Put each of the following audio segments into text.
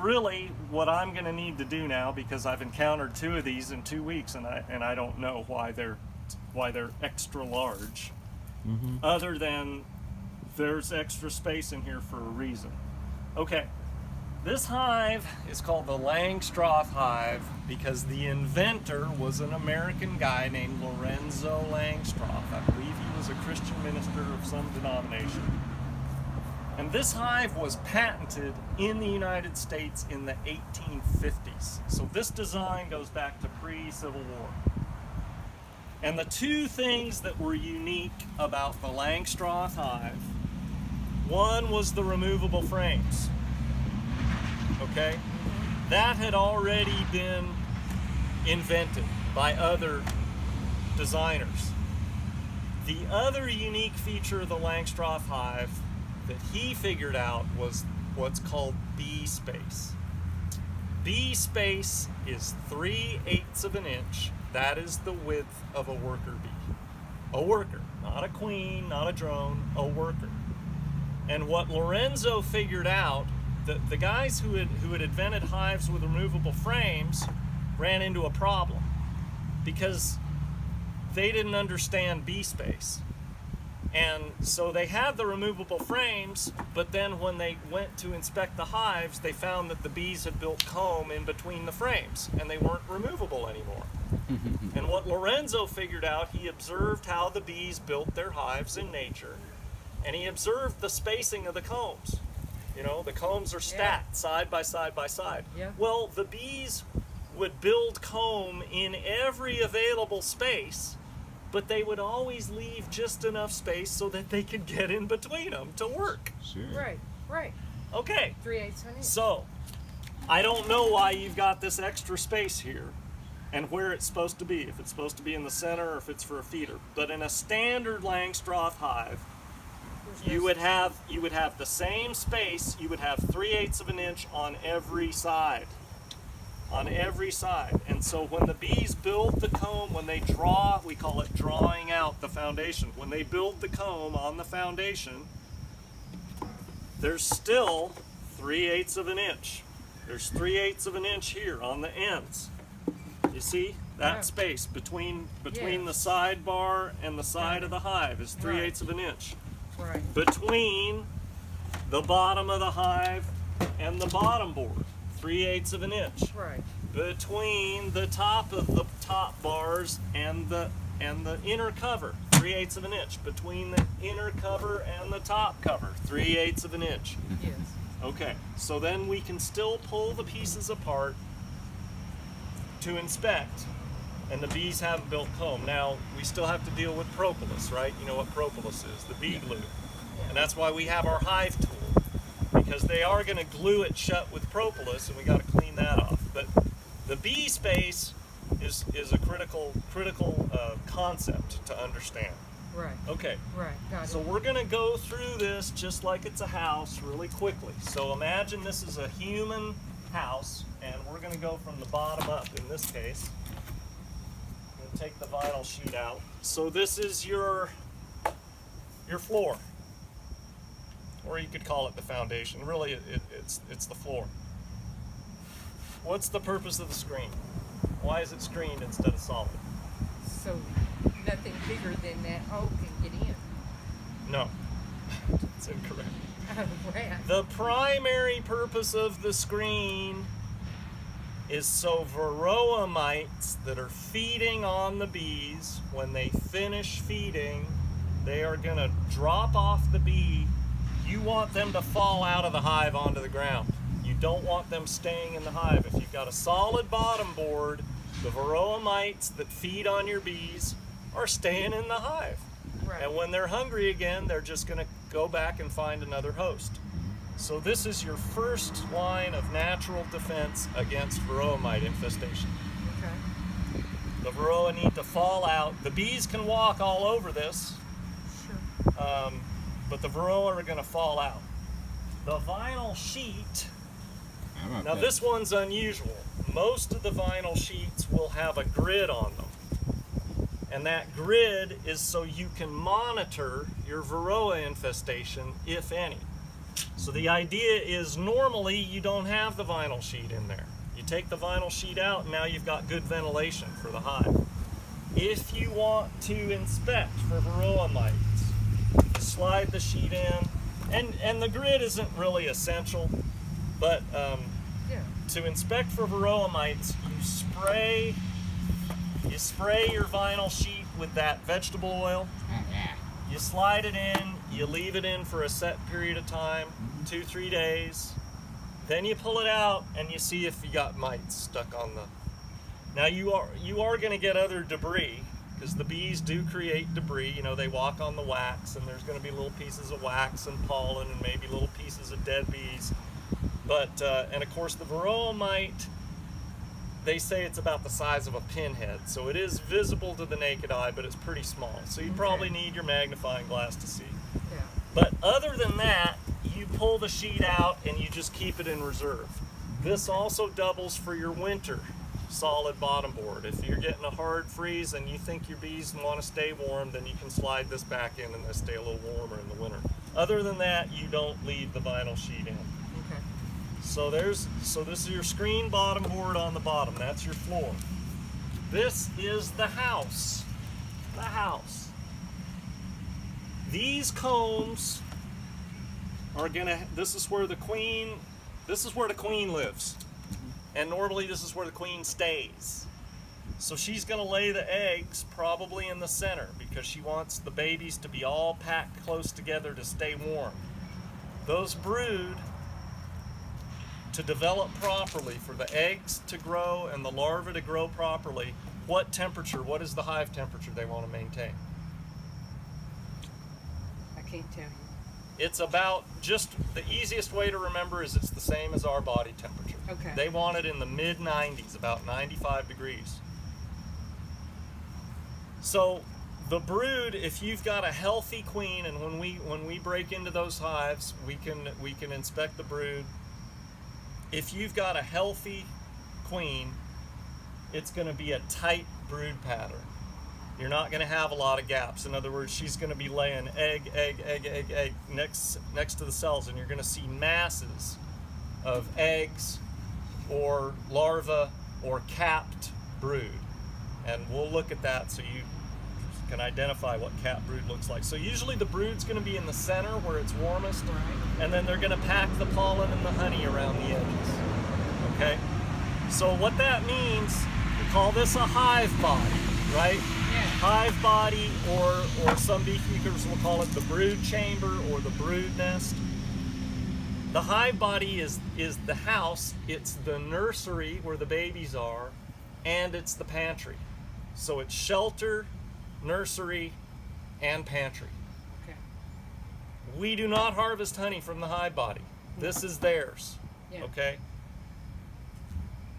really what I'm going to need to do now, because I've encountered 2 of these in 2 weeks, and I don't know why they're extra large, other than there's extra space in here for a reason. Okay, this hive is called the Langstroth hive because the inventor was an American guy named Lorenzo Langstroth. I believe he was a Christian minister of some denomination. And this hive was patented in the United States in the 1850s. So this design goes back to pre-Civil War. And the 2 things that were unique about the Langstroth hive, one was the removable frames. Okay? That had already been invented by other designers. The other unique feature of the Langstroth hive that he figured out was what's called bee space. Bee space is 3/8 of an inch. That is the width of a worker bee. A worker, not a queen, not a drone, a worker. And what Lorenzo figured out, the guys who had invented hives with removable frames ran into a problem because they didn't understand bee space. And so they had the removable frames, but then when they went to inspect the hives, they found that the bees had built comb in between the frames, and they weren't removable anymore. And what Lorenzo figured out, he observed how the bees built their hives in nature, and he observed the spacing of the combs. You know, the combs are stacked side by side by side. Yeah. Well, the bees would build comb in every available space, but they would always leave just enough space so that they could get in between them to work. Sure. Right. Okay. 3/8 of an inch. So, I don't know why you've got this extra space here and where it's supposed to be, if it's supposed to be in the center or if it's for a feeder. But in a standard Langstroth hive, you would have the same space. You would have 3/8 of an inch on every side. On every side. And so when the bees build the comb, when they draw, we call it drawing out the foundation. When they build the comb on the foundation, there's still 3/8 of an inch. There's 3/8 of an inch here on the ends. You see that space between the sidebar and the side of the hive is 3/8 of an inch. Right. Between the bottom of the hive and the bottom board, 3/8 of an inch. Right. Between the top of the top bars and the inner cover, 3/8 of an inch. Between the inner cover and the top cover, 3/8 of an inch. Yes. Okay, so then we can still pull the pieces apart to inspect, and the bees haven't built comb. Now, we still have to deal with propolis, right? You know what propolis is, the bee glue. And that's why we have our hive tool, because they are going to glue it shut with propolis, and we got to clean that off. But the bee space is a critical concept to understand. Right. Okay. Right. Got it. So we're going to go through this just like it's a house really quickly. So imagine this is a human house, and we're going to go from the bottom up in this case. I'm going to take the vinyl sheet out. So this is your floor, or you could call it the foundation. Really, it's the floor. What's the purpose of the screen? Why is it screened instead of solid? So nothing bigger than that hole can get in. No, it's incorrect. Rat. The primary purpose of the screen is so varroa mites that are feeding on the bees, when they finish feeding, they are going to drop off the bee. You want them to fall out of the hive onto the ground. You don't want them staying in the hive. If you've got a solid bottom board, the varroa mites that feed on your bees are staying in the hive. Right. And when they're hungry again, they're just going to go back and find another host. So this is your first line of natural defense against varroa mite infestation. Okay. The varroa need to fall out. The bees can walk all over this, Sure. but the varroa are going to fall out. The vinyl sheet, How about now that? this one's unusual. Most of the vinyl sheets will have a grid on them. And that grid is so you can monitor your varroa infestation, if any. So the idea is normally you don't have the vinyl sheet in there. You take the vinyl sheet out and now you've got good ventilation for the hive. If you want to inspect for varroa mites, slide the sheet in, and the grid isn't really essential, but to inspect for varroa mites, you spray your vinyl sheet with that vegetable oil. You slide it in, you leave it in for a set period of time, 2-3 days. Then you pull it out and you see if you got mites stuck on the. Now you are going to get other debris, because the bees do create debris. You know, they walk on the wax, and there's going to be little pieces of wax and pollen and maybe little pieces of dead bees. But and of course the varroa mite, they say it's about the size of a pinhead, so it is visible to the naked eye, but it's pretty small. So you probably need your magnifying glass to see. Yeah. But other than that, you pull the sheet out and you just keep it in reserve. This also doubles for your winter solid bottom board. If you're getting a hard freeze and you think your bees want to stay warm, then you can slide this back in and they stay a little warmer in the winter. Other than that, you don't leave the vinyl sheet in. Okay. So this is your screen bottom board on the bottom. That's your floor. This is the house. The house. These combs are gonna. This is where the queen lives, and normally this is where the queen stays. So she's gonna lay the eggs probably in the center because she wants the babies to be all packed close together to stay warm. Those brood, to develop properly, for the eggs to grow and the larvae to grow properly, what temperature, what is the hive temperature they want to maintain? I can't tell you. It's about, just the easiest way to remember is it's the same as our body temperature. Okay. They want it in the mid-90s, about 95 degrees. So the brood, if you've got a healthy queen, and when we break into those hives, we can inspect the brood. If you've got a healthy queen, it's going to be a tight brood pattern. You're not going to have a lot of gaps. In other words, she's going to be laying egg next to the cells, and you're going to see masses of eggs or larvae or capped brood. And we'll look at that so you can identify what capped brood looks like. So usually the brood's going to be in the center where it's warmest, and then they're going to pack the pollen and the honey around the edges. Okay? So what that means, we call this a hive body, right? Hive body, or some beekeepers will call it the brood chamber or the brood nest. The hive body is the house, it's the nursery where the babies are, and it's the pantry. So it's shelter, nursery, and pantry. Okay. We do not harvest honey from the hive body. This is theirs. Yeah. Okay?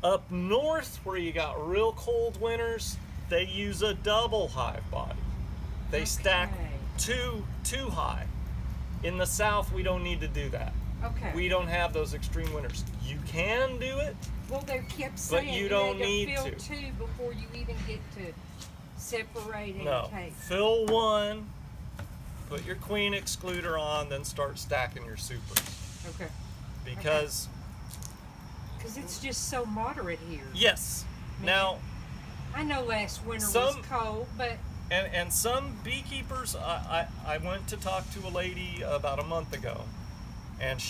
Up north, where you got real cold winters, they use a double hive body. They stack two high. In the south, we don't need to do that. Okay. We don't have those extreme winters. You can do it. Well, they kept saying But you don't had need to fill to. 2 before you even get to separate and No. take. Fill 1, put your queen excluder on, then start stacking your supers. Okay. Because, it's just so moderate here. yes. Now, I know last winter was Some- cold, but and some beekeepers, I went to talk to a lady about a month ago, and